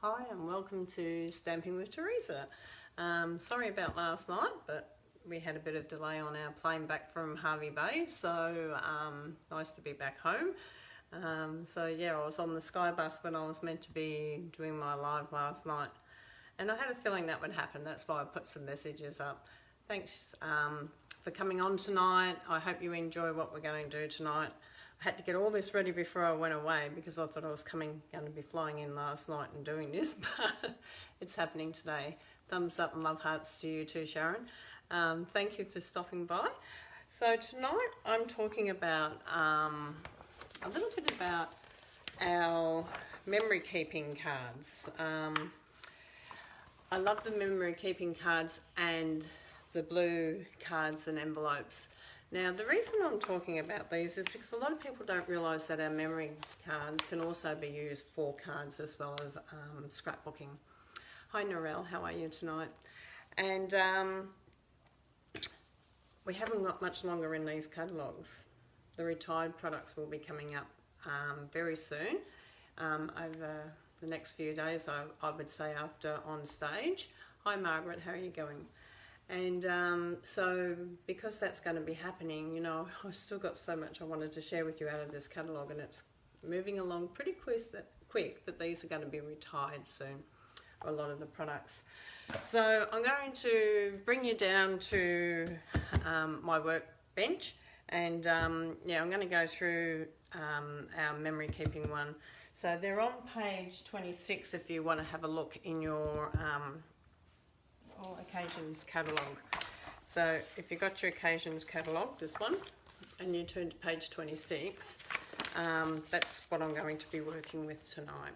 Hi and welcome to Stamping with Teresa. Sorry about last night, but we had a bit of delay on our plane back from Hervey Bay, so nice to be back home. So yeah, I was on the Sky bus when I was meant to be doing my live last night, and I had a feeling that would happen. That's why I put some messages up. Thanks for coming on tonight. I hope you enjoy what we're going to do tonight. I had to get all this ready before I went away because I thought I was going to be flying in last night and doing this, but it's happening today. Thumbs up and love hearts to you too, Sharon. Thank you for stopping by. So tonight I'm talking about a little bit about our memory keeping cards. I love the memory keeping cards and the blue cards and envelopes. Now, the reason I'm talking about these is because a lot of people don't realise that our memory cards can also be used for cards as well as scrapbooking. Hi, Narelle, how are you tonight? And we haven't got much longer in these catalogues. The retired products will be coming up very soon, over the next few days, I would say, after on stage. Hi, Margaret, how are you going? And so because that's going to be happening, you know, I've still got so much I wanted to share with you out of this catalogue, and it's moving along pretty quick that these are going to be retired soon, a lot of the products. So I'm going to bring you down to my workbench, and yeah, I'm going to go through our memory keeping one. So they're on page 26 if you want to have a look in your All Occasions catalogue. So if you've got your Occasions catalogue, this one, and you turn to page 26, that's what I'm going to be working with tonight.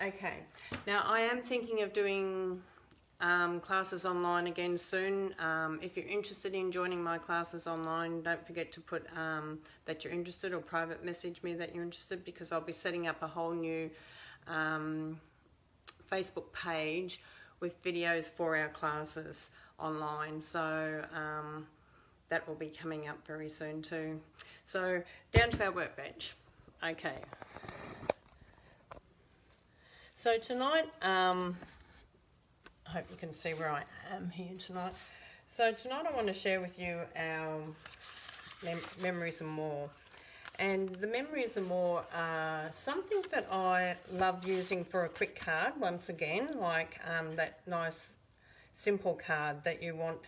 Okay, now I am thinking of doing classes online again soon. If you're interested in joining my classes online, don't forget to put that you're interested, or private message me that you're interested, because I'll be setting up a whole new Facebook page with videos for our classes online. So that will be coming up very soon too. So down to our workbench. Okay. So tonight, I hope you can see where I am here tonight. So tonight I want to share with you our memories and more. And the memories and more are something that I love using for a quick card, once again, like that nice simple card that you want,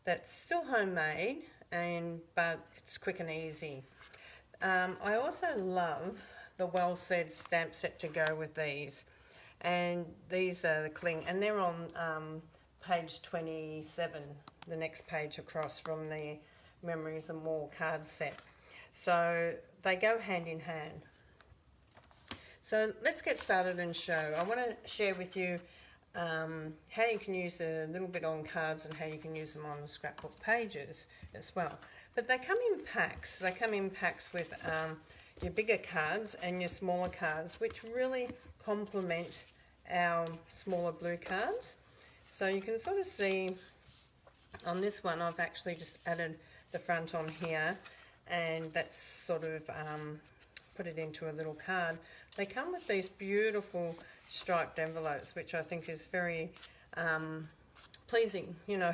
that's still homemade, but it's quick and easy. I also love the Well Said stamp set to go with these. And these are the cling, and they're on page 27, the next page across from the Memories and More card set. So they go hand in hand. So let's get started and show. I want to share with you how you can use a little bit on cards and how you can use them on scrapbook pages as well. But they come in packs. They come in packs with your bigger cards and your smaller cards, which really complement our smaller blue cards. So you can sort of see on this one, I've actually just added the front on here, and that's sort of put it into a little card. They come with these beautiful striped envelopes, which I think is very pleasing. You know,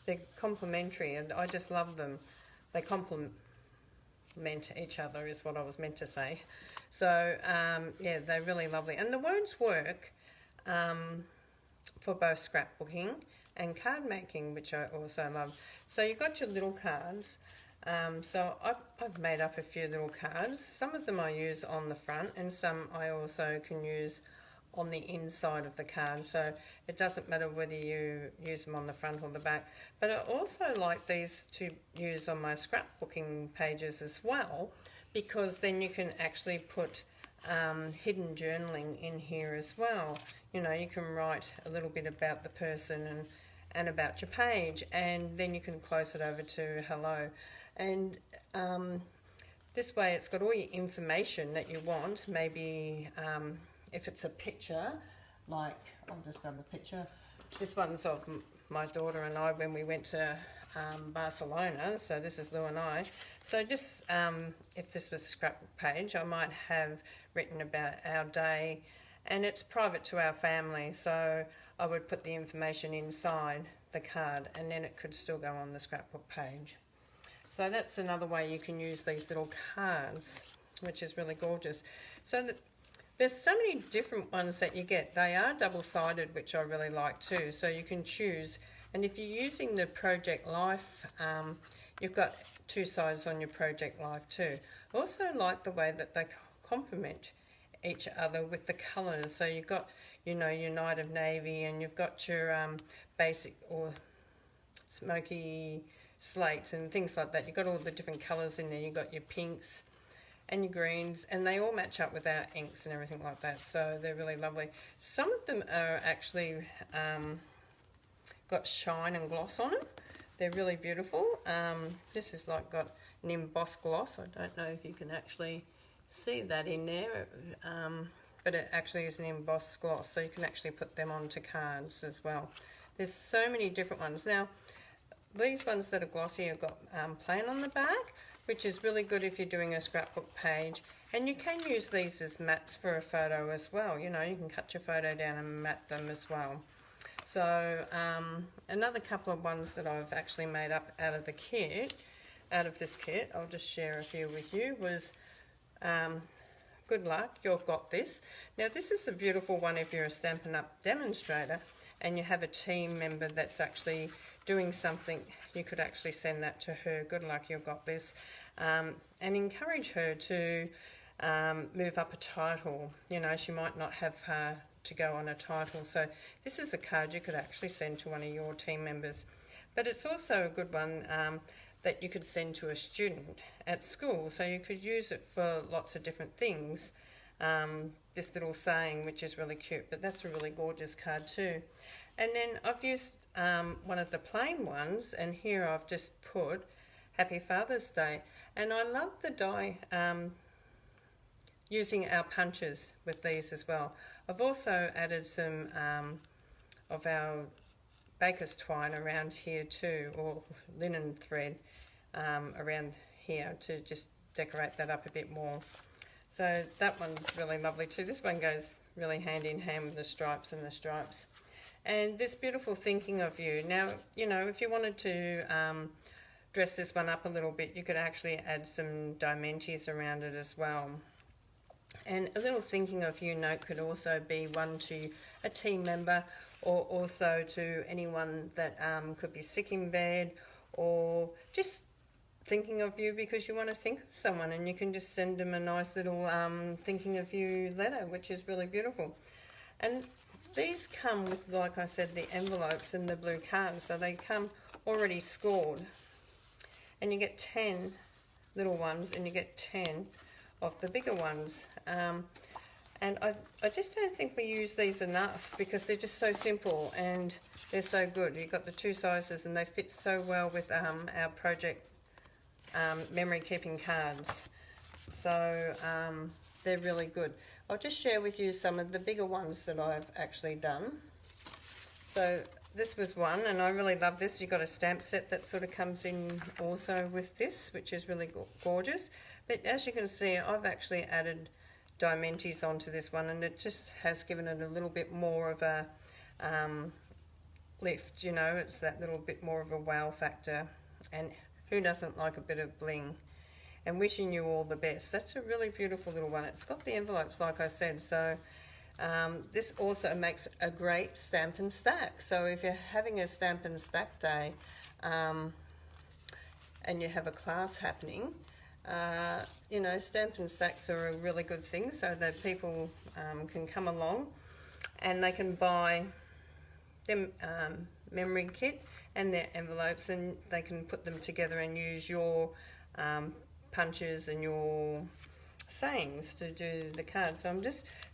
they're complementary, and I just love them. They complement each other is what I was meant to say. So yeah, they're really lovely, and the words work for both scrapbooking and card making, which I also love. So you've got your little cards. So I've made up a few little cards. Some of them I use on the front, and some I also can use on the inside of the card. So it doesn't matter whether you use them on the front or the back. But I also like these to use on my scrapbooking pages as well, because then you can actually put hidden journaling in here as well. You know, you can write a little bit about the person and about your page, and then you can close it over to hello. And this way it's got all your information that you want. Maybe if it's a picture, like I'll just grab a picture. This one's of my daughter and I when we went to Barcelona. So this is Lou and I. So just if this was a scrapbook page, I might have written about our day and it's private to our family, so I would put the information inside the card and then it could still go on the scrapbook page. So that's another way you can use these little cards, which is really gorgeous. So there's so many different ones that you get. They are double-sided, which I really like too, so you can choose. And if you're using the Project Life, you've got two sides on your Project Life too. I also like the way that they complement each other with the colours. So you've got, you know, your Night of Navy, and you've got your basic or smoky slates and things like that. You've got all the different colours in there. You've got your pinks and your greens, and they all match up with our inks and everything like that, so they're really lovely. Some of them are actually got shine and gloss on them. They're really beautiful. This is like got an embossed gloss. I don't know if you can actually see that in there, but it actually is an embossed gloss, so you can actually put them onto cards as well. There's so many different ones. Now, these ones that are glossy have got plain on the back, which is really good if you're doing a scrapbook page. And you can use these as mats for a photo as well. You know, you can cut your photo down and mat them as well. So another couple of ones that I've actually made up out of the kit, out of this kit, I'll just share a few with you, was Good Luck, You've Got This. Now this is a beautiful one if you're a Stampin' Up demonstrator and you have a team member that's actually doing something. You could actually send that to her. Good luck, you've got this, and encourage her to move up a title. You know, she might not have to go on a title, so this is a card you could actually send to one of your team members. But it's also a good one that you could send to a student at school, so you could use it for lots of different things. This little saying, which is really cute, but that's a really gorgeous card too. And then I've used one of the plain ones, and here I've just put Happy Father's Day. And I love the die using our punches with these as well. I've also added some of our baker's twine around here too, or linen thread around here to just decorate that up a bit more. So that one's really lovely too. This one goes really hand in hand with the stripes and the stripes. And this beautiful thinking of you. Now, you know, if you wanted to dress this one up a little bit, you could actually add some diamantes around it as well. And a little thinking of you note could also be one to a team member, or also to anyone that could be sick in bed, or just thinking of you because you want to think of someone, and you can just send them a nice little thinking of you letter, which is really beautiful. And these come with, like I said, the envelopes and the blue cards, so they come already scored. And you get 10 little ones, and you get 10 of the bigger ones. And I just don't think we use these enough because they're just so simple and they're so good. You've got the two sizes and they fit so well with our project memory keeping cards. So they're really good. I'll just share with you some of the bigger ones that I've actually done. So this was one, and I really love this. You've got a stamp set that sort of comes in also with this, which is really gorgeous. But as you can see, I've actually added diamantes onto this one, and it just has given it a little bit more of a lift, you know. It's that little bit more of a wow factor, and who doesn't like a bit of bling? And wishing you all the best. That's a really beautiful little one. It's got the envelopes, like I said, so this also makes a great stamp and stack. So if you're having a stamp and stack day and you have a class happening, you know, stamp and stacks are a really good thing, so that people can come along and they can buy them memory kit and their envelopes, and they can put them together and use your punches and your sayings to do the card. So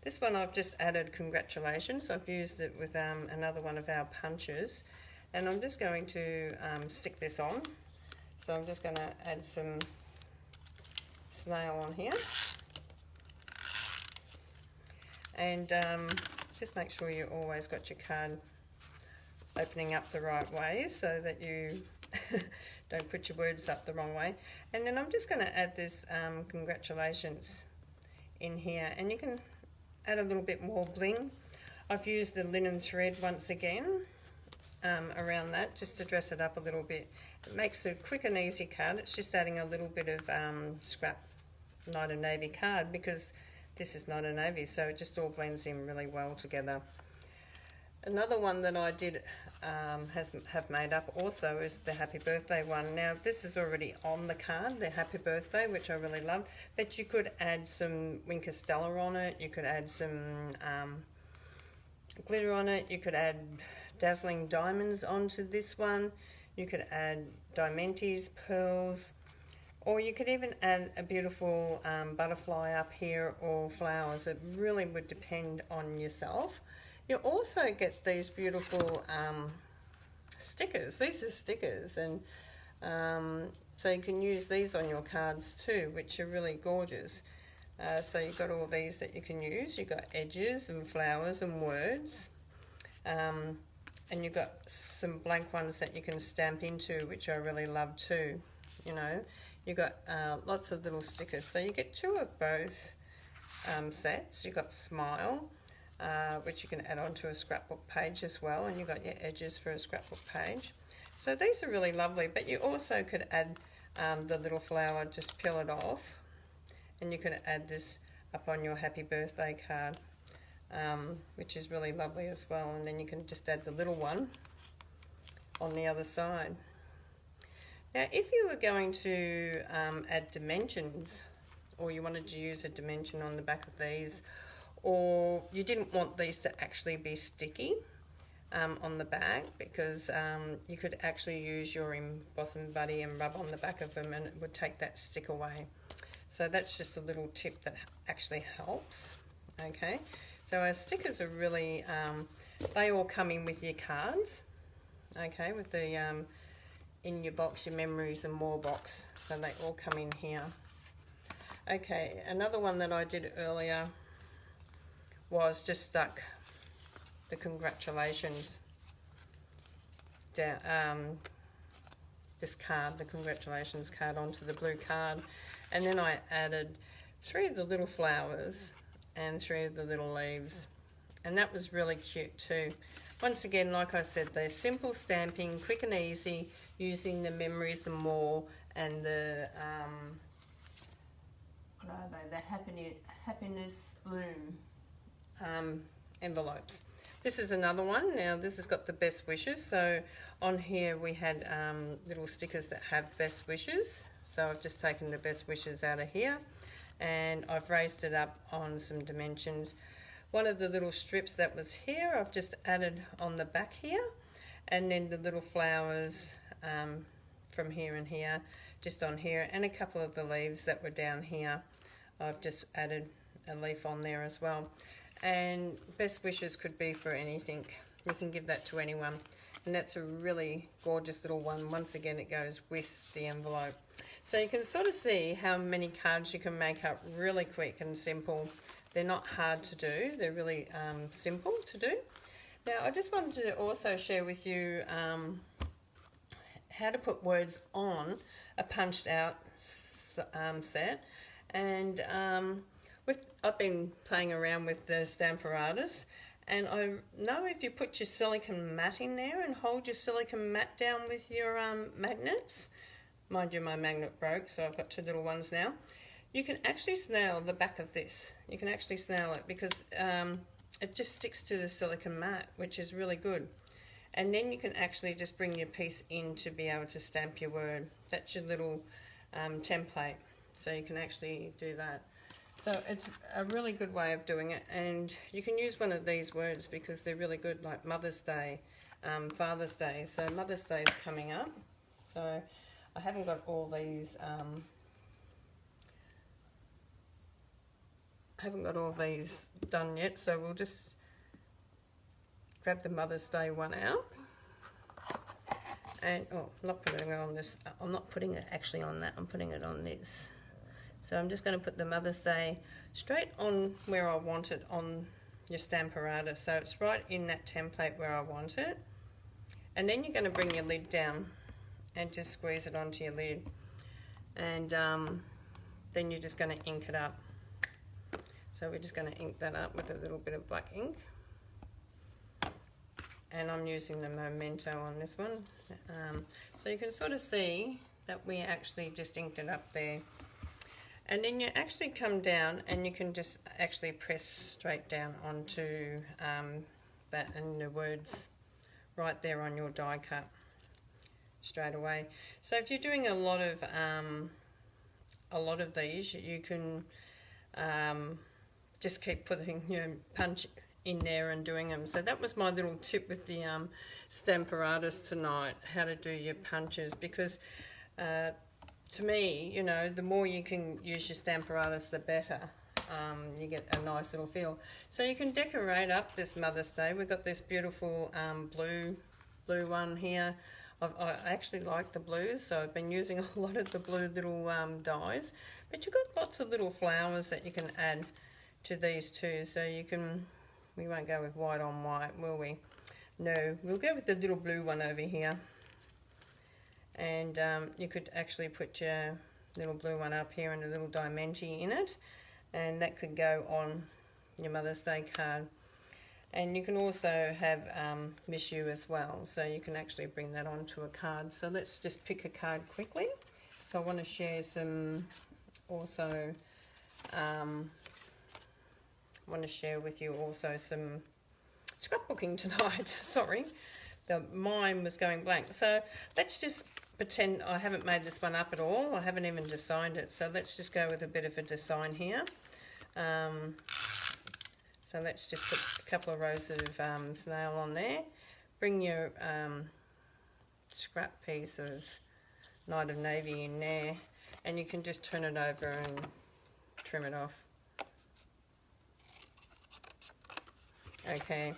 this one I've just added congratulations. I've used it with another one of our punches, and I'm just going to stick this on. So I'm just going to add some snail on here, and just make sure you always got your card opening up the right way so that you don't put your words up the wrong way. And then I'm just going to add this congratulations in here, and you can add a little bit more bling. I've used the linen thread once again around that just to dress it up a little bit. It makes a quick and easy card. It's just adding a little bit of scrap Night of Navy card because this is Night of Navy, so it just all blends in really well together. Another one that I did have made up also is the Happy Birthday one. Now this is already on the card, the Happy Birthday, which I really love, but you could add some Winker Stella on it, you could add some glitter on it, you could add dazzling diamonds onto this one, you could add diamantes, pearls, or you could even add a beautiful butterfly up here or flowers. It really would depend on yourself. You also get these beautiful stickers. These are stickers, and so you can use these on your cards too, which are really gorgeous. So you've got all these that you can use. You've got edges and flowers and words. And you've got some blank ones that you can stamp into, which I really love too. You know, you've got lots of little stickers. So you get two of both sets. You've got Smile, which you can add onto a scrapbook page as well, and you've got your edges for a scrapbook page. So these are really lovely, but you also could add the little flower, just peel it off, and you can add this up on your Happy Birthday card, which is really lovely as well. And then you can just add the little one on the other side. Now if you were going to add dimensions, or you wanted to use a dimension on the back of these, or you didn't want these to actually be sticky on the back, because you could actually use your embossing buddy and rub on the back of them and it would take that stick away. So that's just a little tip that actually helps. Okay, so our stickers are really, they all come in with your cards, okay, with the in your box, your Memories and More box, so they all come in here. Okay, another one that I did earlier was just stuck the congratulations down, this card, the congratulations card, onto the blue card, and then I added 3 of the little flowers and 3 of the little leaves, and that was really cute too. Once again, like I said, they're simple stamping, quick and easy, using the Memories and More and the what are they? The Happiness Bloom envelopes. This is another one. Now this has got the best wishes, so on here we had little stickers that have best wishes, so I've just taken the best wishes out of here and I've raised it up on some dimensions. One of the little strips that was here I've just added on the back here, and then the little flowers from here and here just on here, and a couple of the leaves that were down here I've just added a leaf on there as well. And best wishes could be for anything. You can give that to anyone, and that's a really gorgeous little one. Once again, it goes with the envelope, so you can sort of see how many cards you can make up really quick and simple. They're not hard to do, they're really simple to do. Now I just wanted to also share with you how to put words on a punched out set, and I've been playing around with the Stamparatus, and I know if you put your silicone mat in there and hold your silicone mat down with your magnets, mind you my magnet broke, so I've got 2 little ones now, you can actually snail the back of this. You can actually snail it because it just sticks to the silicone mat, which is really good. And then you can actually just bring your piece in to be able to stamp your word. That's your little template, so you can actually do that. So it's a really good way of doing it, and you can use one of these words because they're really good, like Mother's Day, Father's Day. So Mother's Day is coming up, so I haven't got all these done yet, so we'll just grab the Mother's Day one out, and I'm not putting it on this, I'm not putting it actually on that, I'm putting it on this. So I'm just going to put the Mother's Day straight on where I want it on your Stamparatus. So it's right in that template where I want it. And then you're going to bring your lid down and just squeeze it onto your lid. And then you're just going to ink it up. So we're just going to ink that up with a little bit of black ink. And I'm using the Memento on this one. So you can sort of see that we actually just inked it up there. And then you actually come down and you can just actually press straight down onto that and the words right there on your die cut straight away. So if you're doing a lot of these, you can just keep putting your punch in there and doing them. So that was my little tip with the Stamparatus tonight, how to do your punches, because to me, you know, the more you can use your Stamparatus, the better. You get a nice little feel. So you can decorate up this Mother's Day. We've got this beautiful blue one here. I actually like the blues, so I've been using a lot of the blue little dies. But you've got lots of little flowers that you can add to these too. So you can, we won't go with white on white, will we? No, we'll go with the little blue one over here. And you could actually put your little blue one up here and a little Diamante in it. And that could go on your Mother's Day card. And you can also have Miss You as well, so you can actually bring that onto a card. So let's just pick a card quickly. So I want to share some, also, I want to share with you also some scrapbooking tonight. Sorry, mine was going blank. So let's just pretend I haven't made this one up at all. I haven't even designed it. So let's just go with a bit of a design here. So let's just put a couple of rows of snail on there. Bring your scrap piece of Night of Navy in there, and you can just turn it over and trim it off. Okay,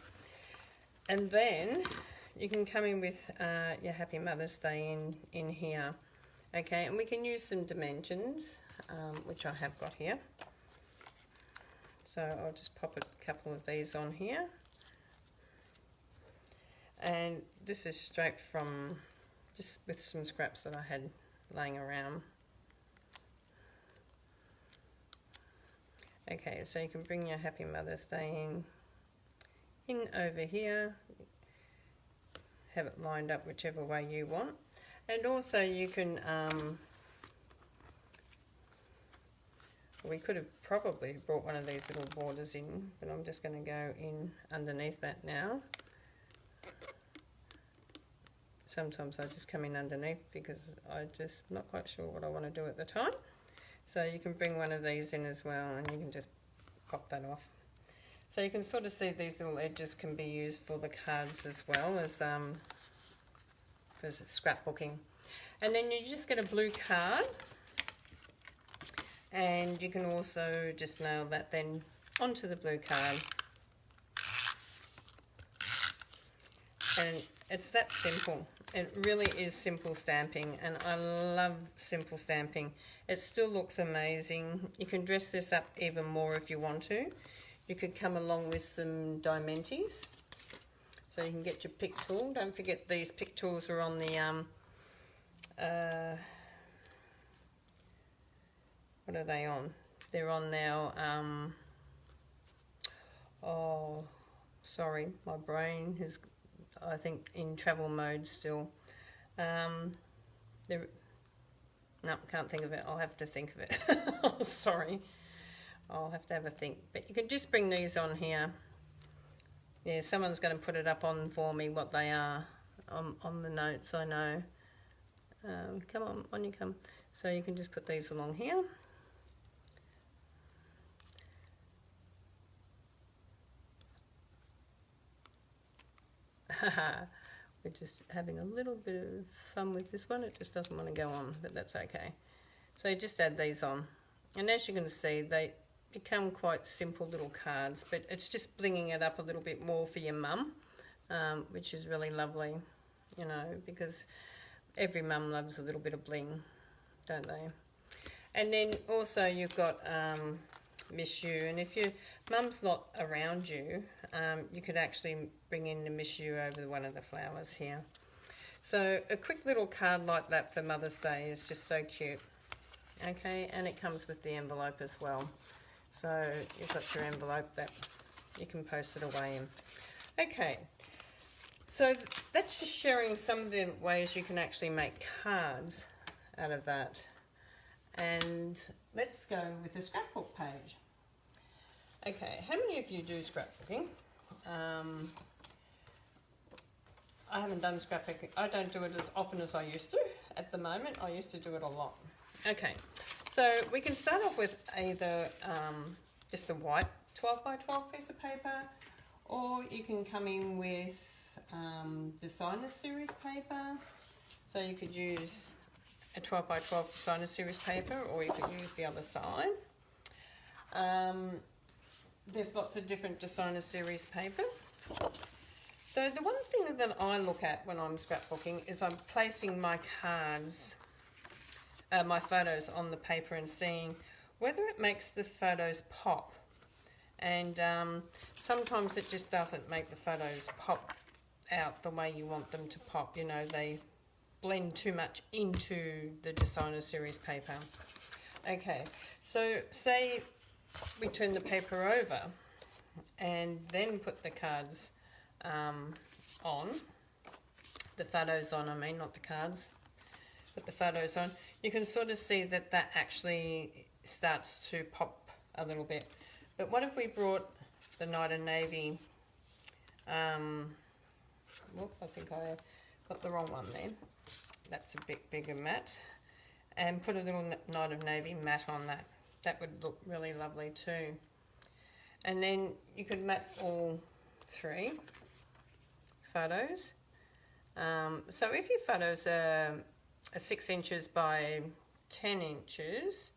and then you can come in with your Happy Mother's Day in here. Okay, and we can use some dimensions, which I have got here. So I'll just pop a couple of these on here. And this is straight from, just with some scraps that I had laying around. Okay, so you can bring your Happy Mother's Day in over here. Have it lined up whichever way you want. And also you can, we could have probably brought one of these little borders in, but I'm just going to go in underneath that now. Sometimes I just come in underneath because I'm just not quite sure what I want to do at the time. So you can bring one of these in as well, and you can just pop that off. So you can sort of see these little edges can be used for the cards as well as for scrapbooking. And then you just get a blue card. And you can also just nail that then onto the blue card. And it's that simple. It really is simple stamping, and I love simple stamping. It still looks amazing. You can dress this up even more if you want to. You could come along with some Diamantes. So you can get your pick tool. Don't forget these pick tools are on the what are they on? They're on now, oh, sorry, my brain is, I think, in travel mode still. No, can't think of it. I'll have to think of it. Oh, sorry. I'll have to have a think. But you can just bring these on here. Yeah, someone's going to put it up on for me what they are on the notes, I know. Come on you come. So you can just put these along here. We're just having a little bit of fun with this one. It just doesn't want to go on, but that's okay. So you just add these on, and as you can see, they become quite simple little cards, but it's just blinging it up a little bit more for your mum, which is really lovely, you know, because every mum loves a little bit of bling, don't they? And then also you've got Miss You, and if your mum's not around you, you could actually bring in the Miss You over one of the flowers here. So a quick little card like that for Mother's Day is just so cute. Okay, and it comes with the envelope as well. So you've got your envelope that you can post it away in. Okay, so that's just sharing some of the ways you can actually make cards out of that. And let's go with the scrapbook page. Okay, how many of you do scrapbooking? I haven't done scrapbooking. I don't do it as often as I used to at the moment. I used to do it a lot. Okay, so we can start off with either just a white 12 by 12 piece of paper, or you can come in with designer series paper. So you could use a 12 by 12 designer series paper, or you could use the other side. There's lots of different designer series paper. So the one thing that I look at when I'm scrapbooking is I'm placing my cards, my photos on the paper and seeing whether it makes the photos pop. And sometimes it just doesn't make the photos pop out the way you want them to pop. You know, they blend too much into the designer series paper. Okay, so say we turn the paper over and then put the cards on, the photos on, I mean, not the cards, put the photos on, you can sort of see that that actually starts to pop a little bit. But what if we brought the Knight and Navy, whoop, I think I got the wrong one there, that's a bit bigger mat, and put a little Knight of Navy mat on that. That would look really lovely too. And then you could mat all three photos. So if your photos are 6 inches by 10 inches,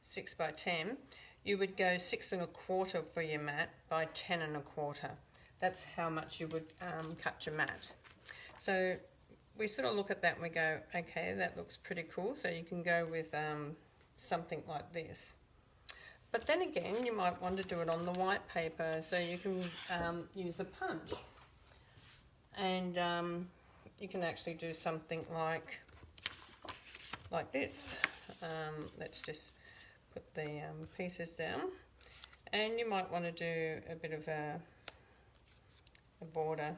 6 by 10, you would go 6 1/4 for your mat by 10 1/4. That's how much you would cut your mat. So we sort of look at that and we go, okay, that looks pretty cool. So you can go with something like this. But then again, you might want to do it on the white paper, so you can use a punch. And you can actually do something like this. Let's just put the pieces down. And you might want to do a bit of a border.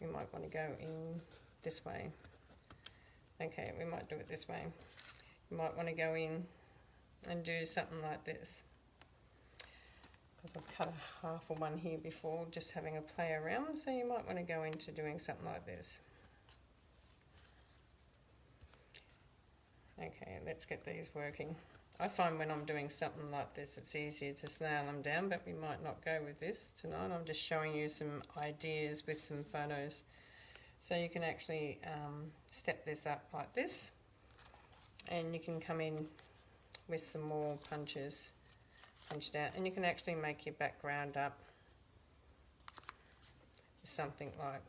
You might want to go in this way. Okay, we might do it this way. You might want to go in and do something like this, because I've cut a half of one here before, just having a play around, so you might want to go into doing something like this. Okay, let's get these working. I find when I'm doing something like this, it's easier to snail them down, but we might not go with this tonight. I'm just showing you some ideas with some photos. So you can actually step this up like this, and you can come in with some more punches punched out, and you can actually make your background up something like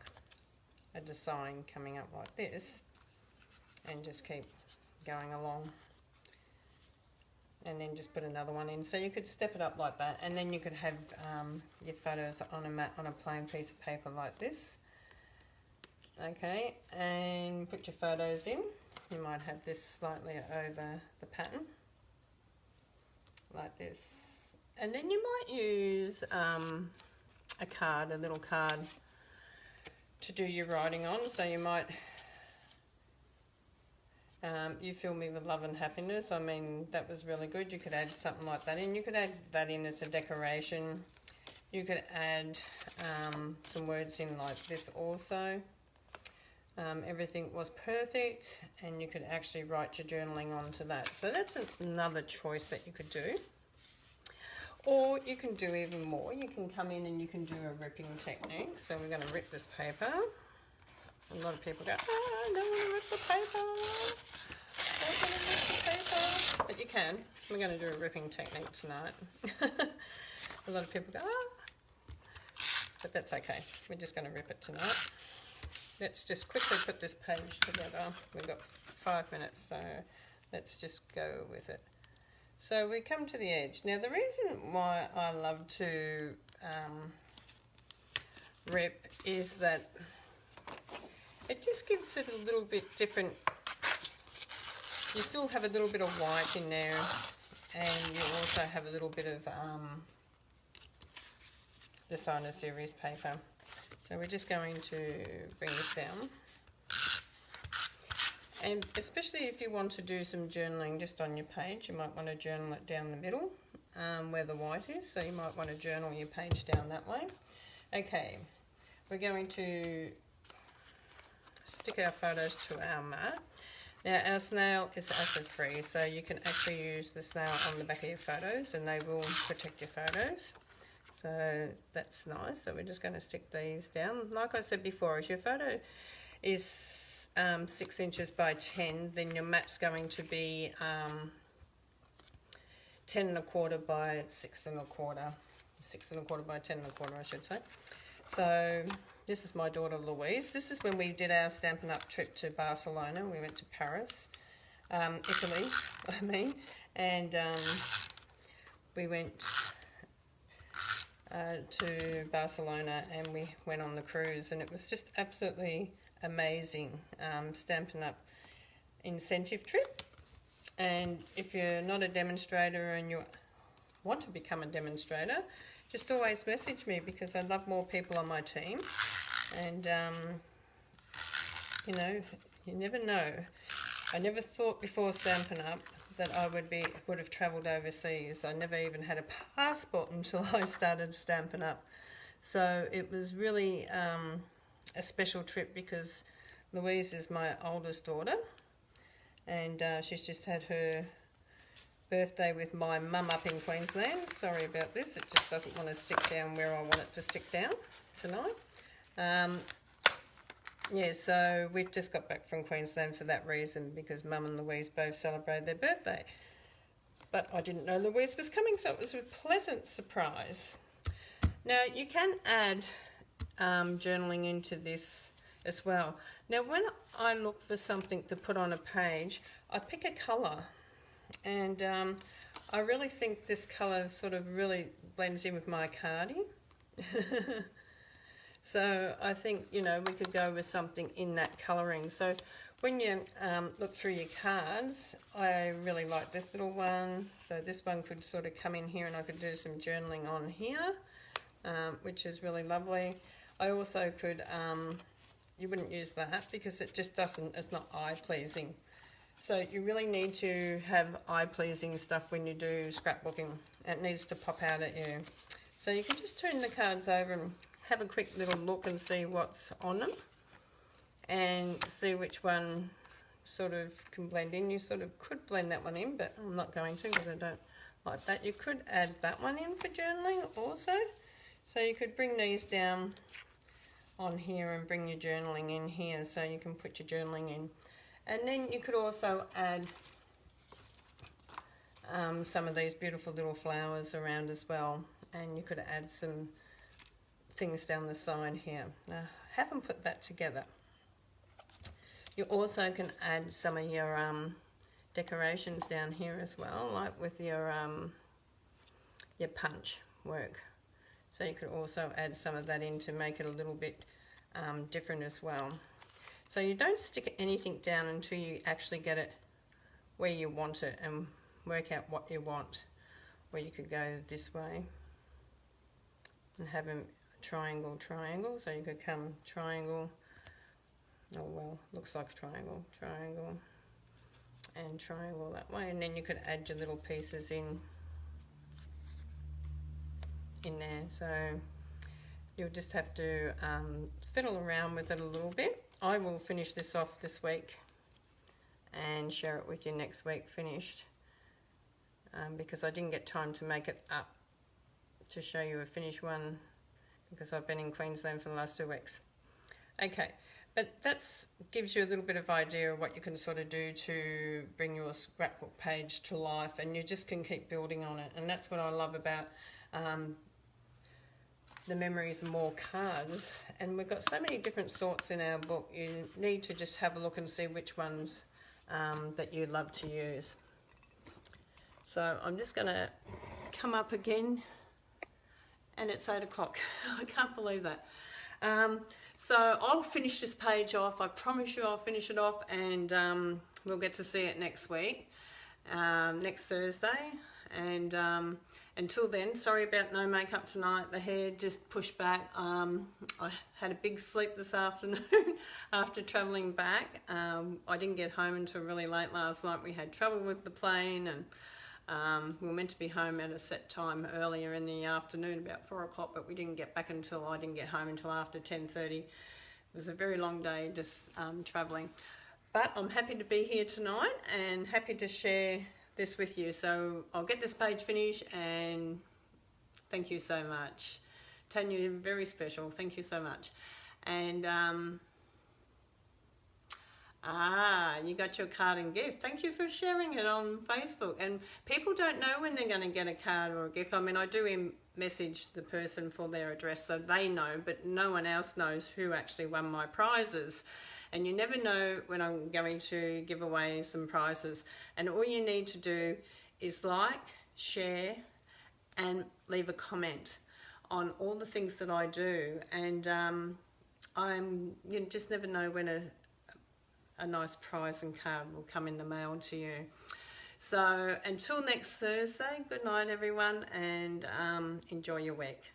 a design coming up like this, and just keep going along, and then just put another one in. So you could step it up like that, and then you could have your photos on a mat, on a plain piece of paper like this. Okay, and put your photos in. You might have this slightly over the pattern like this, and then you might use a card, a little card to do your writing on. So you might you fill me with love and happiness. I mean, that was really good. You could add something like that in. You could add that in as a decoration. You could add some words in like this also. Everything was perfect, and you could actually write your journaling onto that. So that's another choice that you could do. Or you can do even more. You can come in and you can do a ripping technique. So we're going to rip this paper. A lot of people go, oh, I don't want to rip the paper. I don't want to rip the paper. But you can. We're going to do a ripping technique tonight. A lot of people go, oh. But that's okay. We're just going to rip it tonight. Let's just quickly put this page together. We've got 5 minutes, so let's just go with it. So we come to the edge. Now the reason why I love to rip is that it just gives it a little bit different. You still have a little bit of white in there, and you also have a little bit of designer series paper. So we're just going to bring this down. And especially if you want to do some journaling just on your page, you might want to journal it down the middle where the white is. So you might want to journal your page down that way. Okay, we're going to stick our photos to our mat. Now our snail is acid free, so you can actually use the snail on the back of your photos and they will protect your photos. So that's nice. So we're just going to stick these down. Like I said before, if your photo is 6 inches by 10, then your mat's going to be 10 1/4 by 6 1/4, 6 1/4 by 10 1/4, I should say. So this is my daughter Louise. This is when we did our Stampin' Up trip to Barcelona. We went to Paris, Italy, I mean, and we went to Barcelona and we went on the cruise, and it was just absolutely amazing Stampin' Up incentive trip. And if you're not a demonstrator and you want to become a demonstrator, just always message me, because I love more people on my team. And you know, you never know. I never thought before Stampin' Up that I would have travelled overseas. I never even had a passport until I started Stampin' Up. So it was really a special trip, because Louise is my oldest daughter, and she's just had her birthday with my mum up in Queensland. Sorry about this, it just doesn't want to stick down where I want it to stick down tonight. Yeah, so we've just got back from Queensland for that reason, because Mum and Louise both celebrated their birthday. But I didn't know Louise was coming, so it was a pleasant surprise. Now, you can add journaling into this as well. Now, when I look for something to put on a page, I pick a colour, and I really think this colour sort of really blends in with my cardie. So I think, you know, we could go with something in that colouring. So when you look through your cards, I really like this little one. So this one could sort of come in here, and I could do some journaling on here, which is really lovely. I also could, you wouldn't use that because it just doesn't, it's not eye-pleasing. So you really need to have eye-pleasing stuff when you do scrapbooking. It needs to pop out at you. So you can just turn the cards over and have a quick little look and see what's on them, and see which one sort of can blend in. You sort of could blend that one in, but I'm not going to, because I don't like that. You could add that one in for journaling also. So you could bring these down on here and bring your journaling in here, so you can put your journaling in. And then you could also add some of these beautiful little flowers around as well, and you could add some things down the side here. Now, haven't put that together. You also can add some of your decorations down here as well, like with your punch work. So you could also add some of that in to make it a little bit different as well. So you don't stick anything down until you actually get it where you want it and work out what you want. Or you could go this way and have them triangle, triangle. So you could come triangle, oh well, looks like a triangle, triangle, and triangle that way. And then you could add your little pieces in there. So you'll just have to fiddle around with it a little bit. I will finish this off this week and share it with you next week finished, because I didn't get time to make it up to show you a finished one, because I've been in Queensland for the last 2 weeks. Okay, but that gives you a little bit of idea of what you can sort of do to bring your scrapbook page to life, and you just can keep building on it. And that's what I love about the Memories and More cards. And we've got so many different sorts in our book. You need to just have a look and see which ones that you love to use. So I'm just going to come up again, and it's 8 o'clock. I can't believe that. So I'll finish this page off. I promise you I'll finish it off, and we'll get to see it next week, next Thursday. And until then, sorry about no makeup tonight. The hair just pushed back. I had a big sleep this afternoon after travelling back. I didn't get home until really late last night. We had trouble with the plane, and we were meant to be home at a set time earlier in the afternoon, about 4 o'clock, but we didn't get back until, I didn't get home until after 10:30. It was a very long day just travelling. But I'm happy to be here tonight and happy to share this with you. So I'll get this page finished, and thank you so much. Tanya, you're very special. Thank you so much. And you got your card and gift. Thank you for sharing it on Facebook. And people don't know when they're going to get a card or a gift. I mean, I do message the person for their address so they know, but no one else knows who actually won my prizes. And you never know when I'm going to give away some prizes. And all you need to do is like, share, and leave a comment on all the things that I do. And you just never know when a nice prize and card will come in the mail to you. So until next Thursday, good night everyone, and enjoy your week.